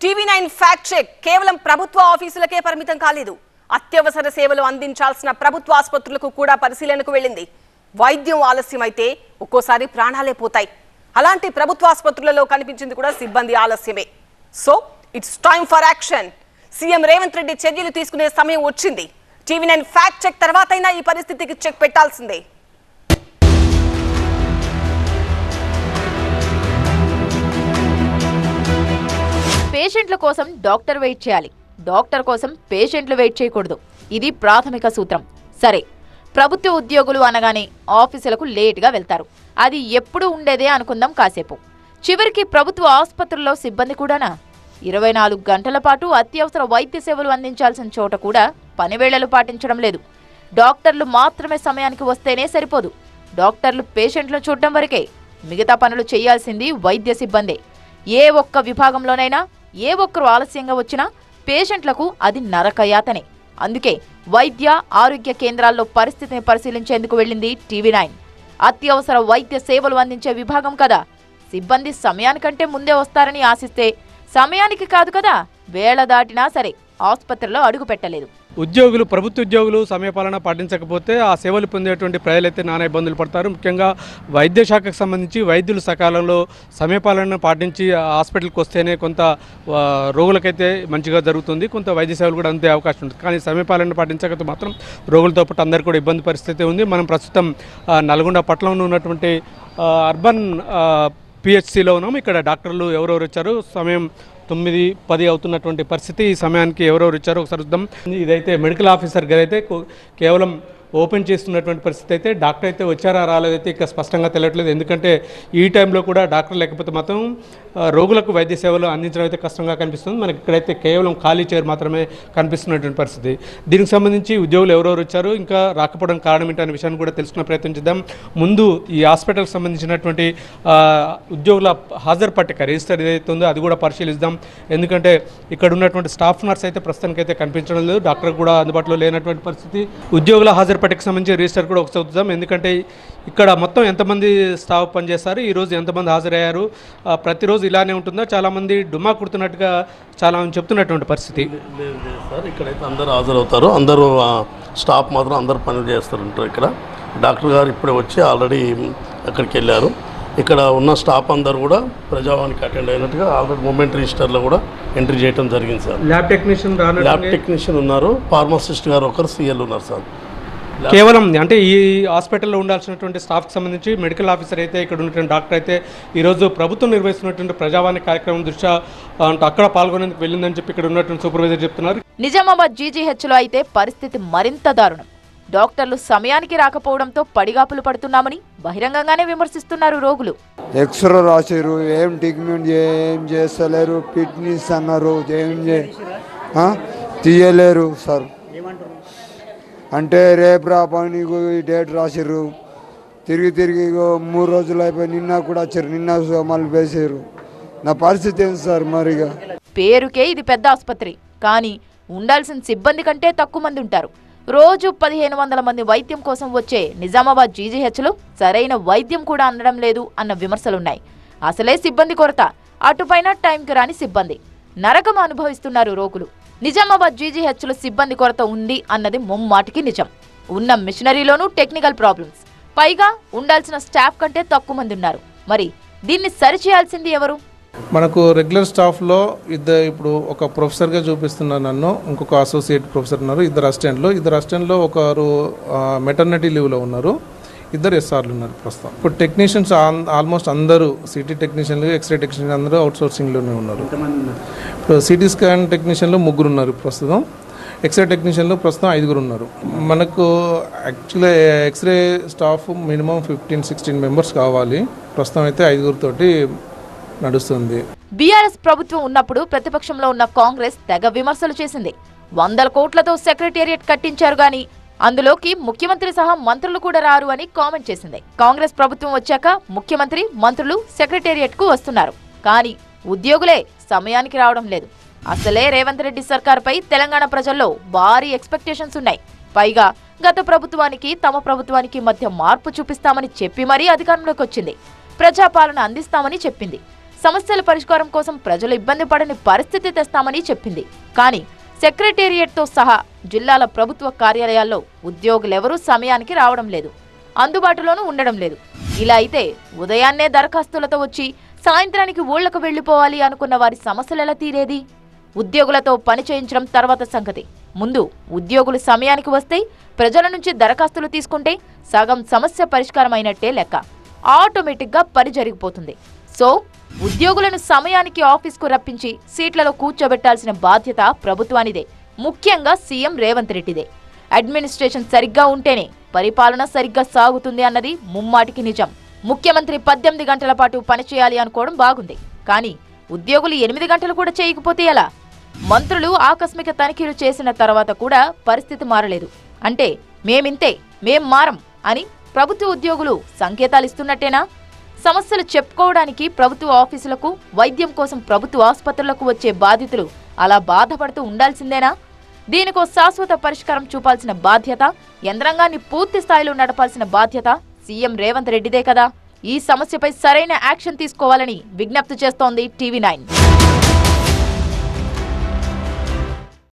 TV9 fact check కేవలం ప్రభుత్వ ఆఫీసులకే పరిమితం కాలేదు. అత్యవసర సేవలు అందించాల్సిన ప్రభుత్వ ఆసుపత్రులకు కూడా పరిశీలనకు వెళ్ళింది. వైద్యం ఆలస్యమైతే ఒక్కోసారి ప్రాణాలే పోతాయి. అలాంటి ప్రభుత్వ ఆసుపత్రులలో కనిపించింది కూడా సిబ్బంది ఆలస్యమే. So it's time for action. CM Revanth Reddy చర్యలు తీసుకునే సమయం వచ్చింది. టీవీ9 ఫ్యాక్ట్ చెక్ తర్వాతైనా ఈ పరిస్థితికి చెక్ పెట్టాల్సిందే. పేషెంట్ల కోసం డాక్టర్ వెయిట్ చేయాలి, డాక్టర్ కోసం పేషెంట్లు వెయిట్ చేయకూడదు. ఇది ప్రాథమిక సూత్రం. సరే, ప్రభుత్వ ఉద్యోగులు అనగానే ఆఫీసులకు లేటుగా వెళ్తారు. అది ఎప్పుడు ఉండేదే అనుకుందాం కాసేపు. చివరికి ప్రభుత్వ ఆసుపత్రుల్లో సిబ్బంది కూడానా? 24 గంటల పాటు అత్యవసర వైద్య సేవలు అందించాల్సిన చోట కూడా పనివేళలు పాటించడం లేదు. డాక్టర్లు మాత్రమే సమయానికి వస్తేనే సరిపోదు. డాక్టర్లు పేషెంట్లను చూడటం వరకే. మిగతా పనులు చేయాల్సింది వైద్య సిబ్బందే. ఏ ఒక్క విభాగంలోనైనా ఏ ఒక్కరు ఆలస్యంగా వచ్చినా పేషెంట్లకు అది నరకయాతనే. అందుకే వైద్య ఆరోగ్య కేంద్రాల్లో పరిస్థితిని పరిశీలించేందుకు వెళ్ళింది టీవీ9. అత్యవసర వైద్య సేవలు అందించే విభాగం కదా. సిబ్బంది సమయానికంటే ముందే వస్తారని ఆశిస్తే సమయానికి కాదు కదా, వేళ దాటినా సరే ఆసుపత్రిలో అడుగు పెట్టలేదు. ప్రభుత్వ ఉద్యోగులు సమయపాలన పాటించకపోతే ఆ సేవలు పొందేటువంటి ప్రజలైతే నానా ఇబ్బందులు పడతారు. ముఖ్యంగా వైద్య శాఖకు సంబంధించి వైద్యులు సకాలంలో సమయపాలన పాటించి హాస్పిటల్కి వస్తేనే కొంత రోగులకైతే మంచిగా జరుగుతుంది, కొంత వైద్య సేవలు కూడా అందే అవకాశం ఉంటుంది. కానీ సమయపాలన పాటించకపోతే మాత్రం రోగులతో పాటు అందరికీ కూడా ఇబ్బంది పరిస్థితి ఉంది. మనం ప్రస్తుతం నల్గొండ పట్టణంలో ఉన్నటువంటి అర్బన్ పిహెచ్సిలో ఉన్నాము. ఇక్కడ డాక్టర్లు ఎవరెవరు వచ్చారు, సమయం 9:10 అవుతున్నటువంటి పరిస్థితి. ఈ సమయానికి ఎవరెవరు ఇచ్చారో ఒకసారి చూద్దాం. ఇదైతే మెడికల్ ఆఫీసర్ గారు అయితే కేవలం ఓపెన్ చేస్తున్నటువంటి పరిస్థితి. అయితే డాక్టర్ అయితే వచ్చారా రాలేదైతే ఇక స్పష్టంగా తెలియట్లేదు. ఎందుకంటే ఈ టైంలో కూడా డాక్టర్ లేకపోతే మాత్రం రోగులకు వైద్య సేవలు అందించడం అయితే కష్టంగా కనిపిస్తుంది. మనకి ఇక్కడైతే కేవలం ఖాళీ చైర్ మాత్రమే కనిపిస్తున్నటువంటి పరిస్థితి. దీనికి సంబంధించి ఉద్యోగులు ఎవరెవరు వచ్చారు, ఇంకా రాకపోవడం కారణం ఏంటనే విషయాన్ని కూడా తెలుసుకునే ప్రయత్నం చేద్దాం. ముందు ఈ హాస్పిటల్కి సంబంధించినటువంటి ఉద్యోగుల హాజరు పట్టిక రిజిస్టర్ ఏదైతే ఉందో అది కూడా పరిశీలిద్దాం. ఎందుకంటే ఇక్కడ ఉన్నటువంటి స్టాఫ్ నర్స్ అయితే ప్రస్తుతానికైతే కనిపించడం లేదు, డాక్టర్ కూడా అందుబాటులో లేనటువంటి పరిస్థితి. ఉద్యోగుల హాజరు పట్టికకు సంబంధించి రిజిస్టర్ కూడా ఒకసారి చూద్దాం. ఎందుకంటే ఇక్కడ మొత్తం ఎంతమంది స్టాఫ్ పనిచేస్తారు, ఈరోజు ఎంతమంది హాజరయ్యారు, ప్రతిరోజు ఇలానే ఉంటుందా, చాలామంది డుమా కుడుతున్నట్టుగా చాలామంది చెప్తున్నటువంటి పరిస్థితి. సార్ ఇక్కడైతే అందరూ హాజరవుతారు, అందరూ స్టాఫ్ మాత్రం అందరూ పనులు చేస్తారంటారు. ఇక్కడ డాక్టర్ గారు ఇప్పుడే వచ్చి ఆల్రెడీ అక్కడికి వెళ్ళారు. ఇక్కడ ఉన్న స్టాఫ్ అందరూ కూడా ప్రజావానికి అటెండ్ అయినట్టుగా ఆల్రెడీ మూమెంట్ రిజిస్టర్లో కూడా ఎంట్రీ చేయడం జరిగింది సార్. ల్యాబ్ టెక్నీషియన్ ఉన్నారు, ఫార్మసిస్ట్ గారు ఒకరు, సిఎల్ ఉన్నారు సార్. కేవలం అంటే ఈ హాస్పిటల్లో ఉండాల్సినటువంటి స్టాఫ్కి సంబంధించి మెడికల్ ఆఫీసర్ అయితే ఇక్కడ ఉన్నటువంటి డాక్టర్ అయితే ఈరోజు ప్రభుత్వం నిర్వహిస్తున్నటువంటి ప్రజావాణి కార్యక్రమం దృష్ట్యా అక్కడ పాల్గొనేందుకు వెళ్ళిందని చెప్పి ఇక్కడ ఉన్నటువంటి సూపర్వైజర్ చెప్తున్నారు. నిజామాబాద్ జీజీహెచ్లో అయితే పరిస్థితి మరింత దారుణం. డాక్టర్లు సమయానికి రాకపోవడంతో పడిగాపులు పడుతున్నామని బహిరంగంగానే విమర్శిస్తున్నారు రోగులు. ఎక్స్రే రాశారు, ఏం ట్రీట్మెంట్ ఏం చేస్తలేరు, ఫిట్నెస్ అన్నారు, ఏం తీయలేరు సార్. అంటే రేపు రా పనికి డేట్ రాసిర్రు, తిరిగి 3 రోజులు అయిపోయి నిన్న కూడా వచ్చారు, నిన్న మళ్ళీ వేసారు. నా పరిస్థితి ఏంటి సార్? మరిగా పేరుకే ఇది పెద్ద ఆసుపత్రి, కానీ ఉండాల్సిన సిబ్బంది కంటే తక్కువ మంది ఉంటారు. రోజు 1500 మంది వైద్యం కోసం వచ్చే నిజామాబాద్ జీజీహెచ్లో సరైన వైద్యం కూడా అందడం లేదు అన్న విమర్శలున్నాయి. అసలే సిబ్బంది కొరత, అటుపైన టైంకి రాని సిబ్బంది, నరకం అనుభవిస్తున్నారు రోగులు. నిజామాబాద్ జీజీహెచ్లో సిబ్బంది కొరత ఉంది అన్నది ముమ్మాటికి నిజం. ఉన్న మిషనరీలోనూ టెక్నికల్ ప్రాబ్లమ్స్, పైగా ఉండాల్సిన స్టాఫ్ కంటే తక్కువ మంది ఉన్నారు. మరి దీన్ని సరిచేయాల్సింది ఎవరు? మనకు రెగ్యులర్ స్టాఫ్లో ఇప్పుడు ఒక ప్రొఫెసర్గా చూపిస్తున్నారు నన్ను, ఇంకొక అసోసియేట్ ప్రొఫెసర్ ఉన్నారు, ఇద్దరు అసిస్టెంట్లో ఒకరు మెటర్నిటీ లీవ్లో ఉన్నారు, 2 ఎస్ఆర్లు ఉన్నారు ప్రస్తుతం. ఇప్పుడు టెక్నీషియన్స్ ఆల్మోస్ట్ అందరూ సిటీ టెక్నీషియన్లు, ఎక్స్రే టెక్నీషియన్ అందరూ అవుట్సోర్సింగ్లోనే ఉన్నారు. ఇప్పుడు సిటీ స్కాన్ టెక్నీషియన్లు 3 ఉన్నారు ప్రస్తుతం, ఎక్స్రే టెక్నీషియన్లు ప్రస్తుతం 5 ఉన్నారు. మనకు actually x-ray staff minimum 15-16 members కావాలి. ప్రస్తుతం అయితే 5 తోటి నడుస్తుంది. బీఆర్ఎస్ ప్రభుత్వం ఉన్నప్పుడు ప్రతిపక్షంలో ఉన్న కాంగ్రెస్ తెగ విమర్శలు చేసింది. 100 కోట్లతో సెక్రటేరియట్ కట్టించారు గాని అందులోకి ముఖ్యమంత్రి సహా మంత్రులు కూడా రారు అని కామెంట్ చేసింది. కాంగ్రెస్ ప్రభుత్వం వచ్చాక ముఖ్యమంత్రి, మంత్రులు సెక్రటేరియట్ కు వస్తున్నారు, కానీ ఉద్యోగులే సమయానికి రావడం లేదు. అసలే రేవంత్ రెడ్డి సర్కార్పై తెలంగాణ ప్రజల్లో భారీ ఎక్స్పెక్టేషన్స్ ఉన్నాయి. పైగా గత ప్రభుత్వానికి తమ ప్రభుత్వానికి మధ్య మార్పు చూపిస్తామని చెప్పి మరీ అధికారంలోకి వచ్చింది. ప్రజాపాలన అందిస్తామని చెప్పింది. సమస్యల పరిష్కారం కోసం ప్రజలు ఇబ్బంది పడని పరిస్థితి తెస్తామని చెప్పింది. కానీ సెక్రటేరియట్తో సహా జిల్లాల ప్రభుత్వ కార్యాలయాల్లో ఉద్యోగులెవరూ సమయానికి రావడం లేదు, అందుబాటులోనూ ఉండడం లేదు. ఇలా అయితే ఉదయాన్నే దరఖాస్తులతో వచ్చి సాయంత్రానికి ఊళ్లకు వెళ్లిపోవాలి అనుకున్న వారి సమస్యలెలా తీరేది? ఉద్యోగులతో పని చేయించడం తర్వాత సంగతి. ముందు ఉద్యోగులు సమయానికి వస్తే, ప్రజల నుంచి దరఖాస్తులు తీసుకుంటే సగం సమస్య పరిష్కారం అయినట్టే లెక్క. ఆటోమేటిక్గా పని జరిగిపోతుంది. సో ఉద్యోగులను సమయానికి ఆఫీస్కు రప్పించి సీట్లలో కూర్చోబెట్టాల్సిన బాధ్యత ప్రభుత్వానిదే, ముఖ్యంగా సీఎం రేవంత్ రెడ్డిదే. అడ్మినిస్ట్రేషన్ సరిగ్గా ఉంటేనే పరిపాలన సరిగ్గా సాగుతుంది అన్నది ముమ్మాటికి నిజం. ముఖ్యమంత్రి 18 గంటల పాటు పనిచేయాలి అనుకోవడం బాగుంది, కానీ ఉద్యోగులు 8 గంటలు కూడా చేయకపోతే ఎలా? మంత్రులు ఆకస్మిక తనిఖీలు చేసిన తర్వాత కూడా పరిస్థితి మారలేదు అంటే మేమింతే, మేం మారం అని ప్రభుత్వ ఉద్యోగులు సంకేతాలు ఇస్తున్నట్టేనా? సమస్యలు చెప్పుకోవడానికి ప్రభుత్వ ఆఫీసులకు, వైద్యం కోసం ప్రభుత్వ ఆసుపత్రులకు వచ్చే బాధితులు అలా బాధపడుతూ ఉండాల్సిందేనా? దీనికో శాశ్వత పరిష్కారం చూపాల్సిన బాధ్యత, యంత్రాంగాన్ని పూర్తి స్థాయిలో నడపాల్సిన బాధ్యత సీఎం రేవంత్ రెడ్డిదే కదా. ఈ సమస్యపై సరైన యాక్షన్ తీసుకోవాలని విజ్ఞప్తి చేస్తోంది టీవీ9.